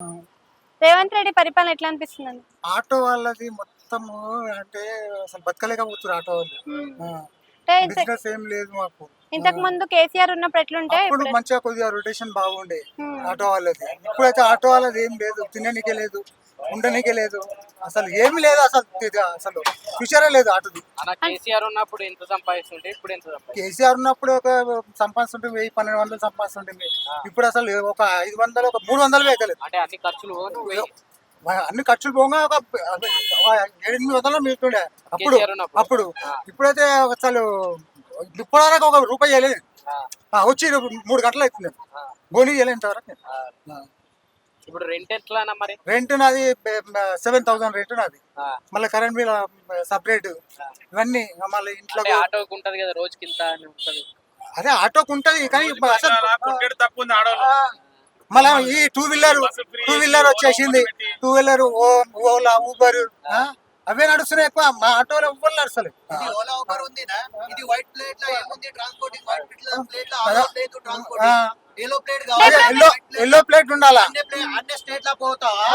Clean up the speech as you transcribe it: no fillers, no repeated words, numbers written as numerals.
ఆ! రేవంత్ రెడ్డి పరిపాలన ఎట్లా అనిపిస్తుందండి? ఆటో వాళ్ళది మొత్తము అంటే అసలు బతకలేకపోతున్నారు ఆటో వాళ్ళు. హ్మ్. ఆ! అంటే బిజినెస్ ఏం లేదు మాకు. ఆ! ఇంతకు ముందు కేసీఆర్ ఉన్నప్పుడు ఎట్లుంటే అప్పుడు ఇప్పుడు మంచిగా కొద్దిగా రొటేషన్ బాగుండే హ్మ్. ఆటో వాళ్ళది. ఇప్పుడైతే ఆటో వాళ్ళది ఏం లేదు. తిననీకే లేదు, ఉండనీకే లేదు. అసలు ఏమి లేదు అసలు ఫ్యూచరే లేదు ఆటోది. అలా కేసీఆర్ ఉన్నప్పుడు ఎంత సంపాదిస్తుంటే ఇప్పుడు ఎంత సంపాదిస్తుంది? కేసీఆర్ ఉన్నప్పుడు ఒక సంపాదిస్తుంటే 1000, 1200 సంపాదిస్తుంటుంది. ఇప్పుడు అసలు ఒక 500, ఒక 300 అయితలేదు. అంటే అన్ని ఖర్చులు పోను వెయ్యి. అన్ని ఖర్చులు పోగా ఒక 700-800 మిగులుతుండే అప్పుడు. కేసీఆర్ ఉన్నప్పుడు. అప్పుడు ఆ, ఇప్పుడైతే అసలు ఇప్పటివరకు ఒక రూపాయి చేయలేదు. ఆ, వచ్చి 3 గంటలు అవుతుంది. ఆ, గోళీ చేయలేదు ఇంతవరకు. ఆ. ఇప్పుడు రెంట్ ఎట్లానా మరి? రెంట్ నాది 7000 రెంట్ నాది. ఆ, మళ్ళీ కరెంట్ బిల్ సపరేట్, ఇవన్నీ మళ్ళీ ఇంట్లో. అంటే ఆటోకి ఉంటది కదా రోజుకి ఇంత అని ఉంటది. అదే ఆటోకి ఉంటది కానీ అసలు కొట్టేడు తక్కువ ఉంది ఆడోళ్ళు. మళ్ళీ ఈ టూ వీలర్ వచ్చేసింది. టూ వీలర్, ఓలా, ఊబర్ అవే నడుస్తున్నాయి ఎక్కువ. మా ఆటోలో ఎవ్వరు నడుస్తలేదు. ఇది ఓలా ఊబర్ ఉందినా? ఇది వైట్ ప్లేట్ లో ఏముంది ట్రాన్స్పోర్టింగ్? వైట్ ప్లేట్ లో ఆరో ప్లేట్ ట్రాన్స్పోర్టింగ్. ఎల్లో ప్లేట్ కావాలి. ఎల్లో ప్లేట్ ఉండాలా? అన్ని స్టేట్ లో పోతావా?